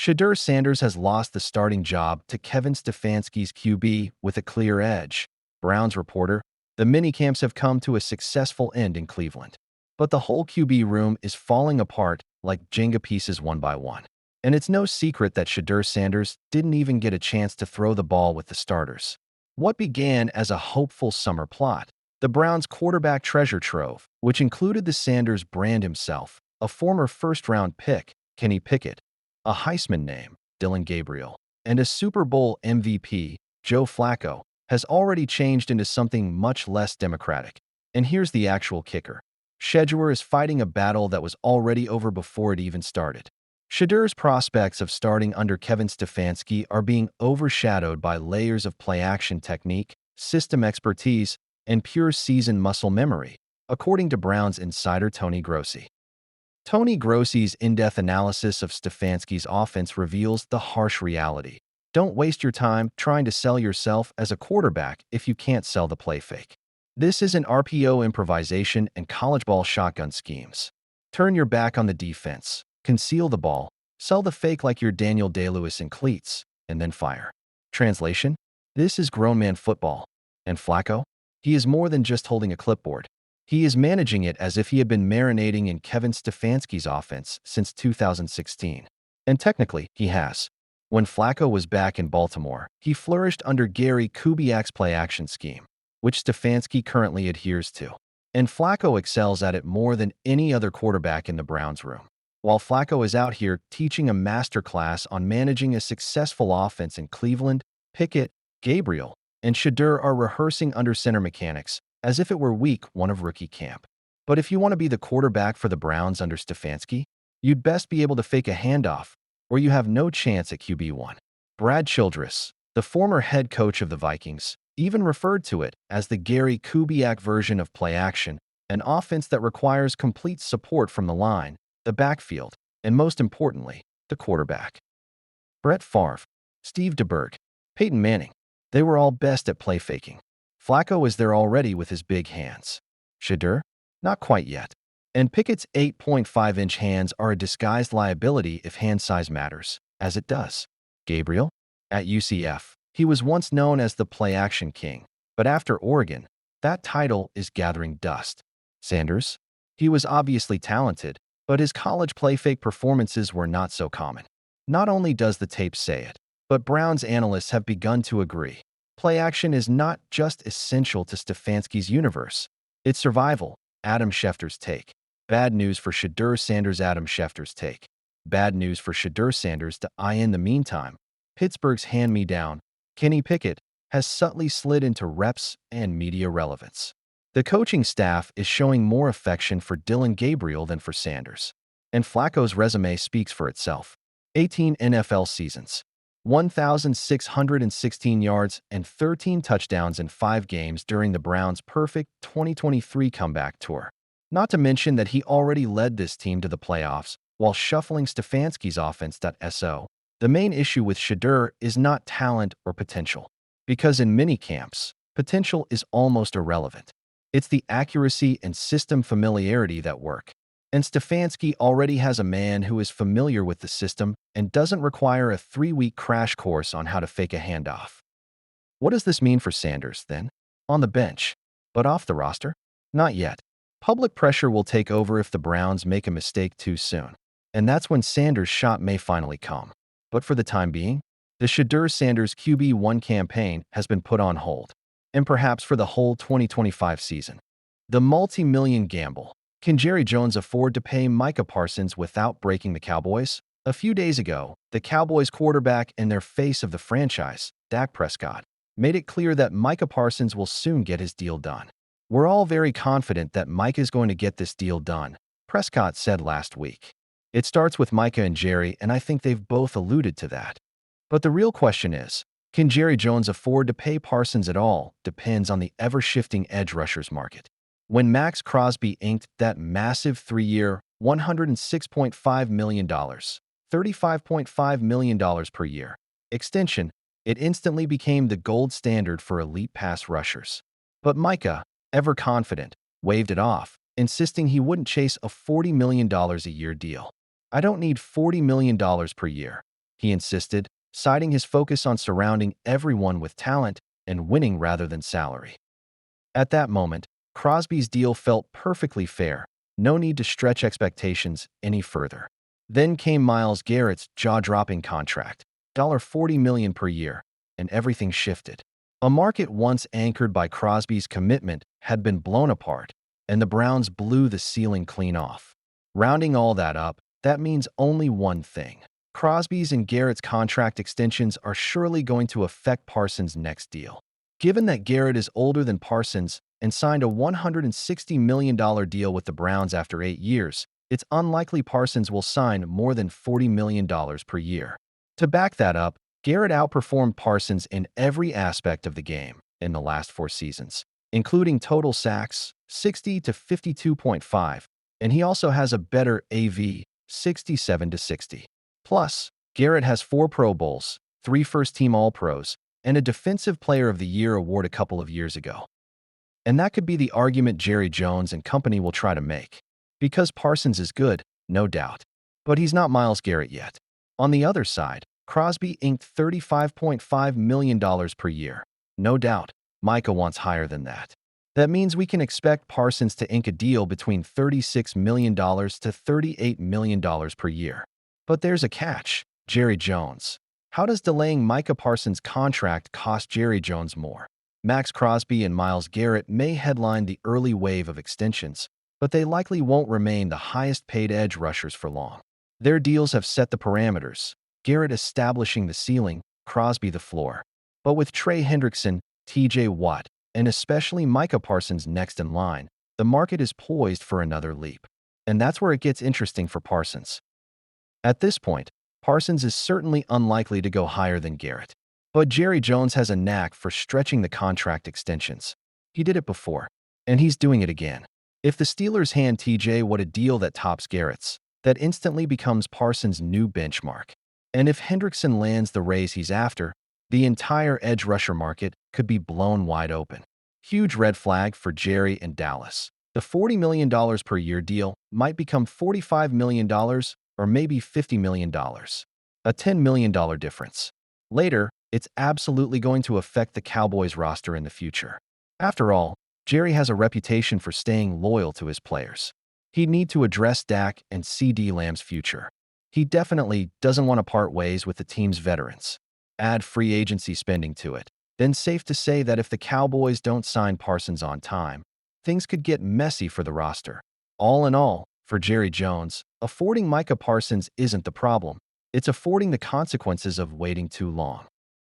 Shedeur Sanders has lost the starting job to Kevin Stefanski's QB with a clear edge. Browns reporter, the minicamps have come to a successful end in Cleveland. But the whole QB room is falling apart like Jenga pieces one by one. And it's no secret that Shedeur Sanders didn't even get a chance to throw the ball with the starters. What began as a hopeful summer plot, the Browns' quarterback treasure trove, which included the Sanders brand himself, a former first-round pick, Kenny Pickett, a Heisman name, Dillon Gabriel, and a Super Bowl MVP, Joe Flacco, has already changed into something much less democratic. And here's the actual kicker. Shedeur is fighting a battle that was already over before it even started. Shedeur's prospects of starting under Kevin Stefanski are being overshadowed by layers of play-action technique, system expertise, and pure seasoned muscle memory, according to Browns insider Tony Grossi. Tony Grossi's in-depth analysis of Stefanski's offense reveals the harsh reality. Don't waste your time trying to sell yourself as a quarterback if you can't sell the play fake. This isn't RPO improvisation and college ball shotgun schemes. Turn your back on the defense, conceal the ball, sell the fake like you're Daniel Day-Lewis in cleats, and then fire. Translation? This is grown man football. And Flacco? He is more than just holding a clipboard. He is managing it as if he had been marinating in Kevin Stefanski's offense since 2016. And technically, he has. When Flacco was back in Baltimore, he flourished under Gary Kubiak's play-action scheme, which Stefanski currently adheres to. And Flacco excels at it more than any other quarterback in the Browns room. While Flacco is out here teaching a masterclass on managing a successful offense in Cleveland, Pickett, Gabriel, and Shedeur are rehearsing under center mechanics as if it were week one of rookie camp. But if you want to be the quarterback for the Browns under Stefanski, you'd best be able to fake a handoff, or you have no chance at QB1. Brad Childress, the former head coach of the Vikings, even referred to it as the Gary Kubiak version of play action, an offense that requires complete support from the line, the backfield, and most importantly, the quarterback. Brett Favre, Steve DeBerg, Peyton Manning, they were all best at play faking. Flacco is there already with his big hands. Shedeur? Not quite yet. And Pickett's 8.5-inch hands are a disguised liability if hand size matters, as it does. Gabriel? At UCF, he was once known as the play-action king, but after Oregon, that title is gathering dust. Sanders? He was obviously talented, but his college play-fake performances were not so common. Not only does the tape say it, but Browns analysts have begun to agree. Play-action is not just essential to Stefanski's universe. It's survival. Adam Schefter's take. Bad news for Shedeur Sanders. Adam Schefter's take. Bad news for Shedeur Sanders. In the meantime, Pittsburgh's hand-me-down, Kenny Pickett, has subtly slid into reps and media relevance. The coaching staff is showing more affection for Dillon Gabriel than for Sanders. And Flacco's resume speaks for itself. 18 NFL seasons, 1,616 yards and 13 touchdowns in 5 games during the Browns' perfect 2023 comeback tour. Not to mention that he already led this team to the playoffs while shuffling Stefanski's offense. The main issue with Shedeur is not talent or potential, because in many camps, potential is almost irrelevant. It's the accuracy and system familiarity that work. And Stefanski already has a man who is familiar with the system and doesn't require a 3-week crash course on how to fake a handoff. What does this mean for Sanders, then? On the bench, but off the roster? Not yet. Public pressure will take over if the Browns make a mistake too soon. And that's when Sanders' shot may finally come. But for the time being, the Shedeur Sanders QB1 campaign has been put on hold. And perhaps for the whole 2025 season. The multi-million gamble. Can Jerry Jones afford to pay Micah Parsons without breaking the Cowboys? A few days ago, the Cowboys quarterback and their face of the franchise, Dak Prescott, made it clear that Micah Parsons will soon get his deal done. We're all very confident that Micah is going to get this deal done, Prescott said last week. It starts with Micah and Jerry, and I think they've both alluded to that. But the real question is, can Jerry Jones afford to pay Parsons at all? Depends on the ever-shifting edge rushers market. When Max Crosby inked that massive 3-year, $106.5 million, $35.5 million per year extension, it instantly became the gold standard for elite pass rushers. But Micah, ever confident, waved it off, insisting he wouldn't chase a $40 million a year deal. I don't need $40 million per year. he insisted, citing his focus on surrounding everyone with talent and winning rather than salary. At that moment, Crosby's deal felt perfectly fair. No need to stretch expectations any further. Then came Myles Garrett's jaw-dropping contract, $40 million per year, and everything shifted. A market once anchored by Crosby's commitment had been blown apart, and the Browns blew the ceiling clean off. Rounding all that up, that means only one thing. Crosby's and Garrett's contract extensions are surely going to affect Parsons' next deal. Given that Garrett is older than Parsons and signed a $160 million deal with the Browns after 8 years, it's unlikely Parsons will sign more than $40 million per year. To back that up, Garrett outperformed Parsons in every aspect of the game in the last 4 seasons, including total sacks, 60 to 52.5, and he also has a better AV, 67 to 60. Plus, Garrett has 4 Pro Bowls, 3 first-team All-Pros, and a Defensive Player of the Year award a couple of years ago. And that could be the argument Jerry Jones and company will try to make. Because Parsons is good, no doubt. But he's not Myles Garrett yet. On the other side, Crosby inked $35.5 million per year. No doubt, Micah wants higher than that. That means we can expect Parsons to ink a deal between $36 million to $38 million per year. But there's a catch, Jerry Jones. How does delaying Micah Parsons' contract cost Jerry Jones more? Max Crosby and Myles Garrett may headline the early wave of extensions, but they likely won't remain the highest-paid edge rushers for long. Their deals have set the parameters, Garrett establishing the ceiling, Crosby the floor. But with Trey Hendrickson, TJ Watt, and especially Micah Parsons next in line, the market is poised for another leap. And that's where it gets interesting for Parsons. At this point, Parsons is certainly unlikely to go higher than Garrett. But Jerry Jones has a knack for stretching the contract extensions. He did it before, and he's doing it again. If the Steelers hand TJ Watt a deal that tops Garrett's, that instantly becomes Parsons' new benchmark. And if Hendrickson lands the raise he's after, the entire edge rusher market could be blown wide open. Huge red flag for Jerry and Dallas. The $40 million per year deal might become $45 million or maybe $50 million. A $10 million difference. Later, it's absolutely going to affect the Cowboys roster in the future. After all, Jerry has a reputation for staying loyal to his players. He'd need to address Dak and CeeDee Lamb's future. He definitely doesn't want to part ways with the team's veterans. Add free agency spending to it. Then safe to say that if the Cowboys don't sign Parsons on time, things could get messy for the roster. All in all, for Jerry Jones, affording Micah Parsons isn't the problem. It's affording the consequences of waiting too long.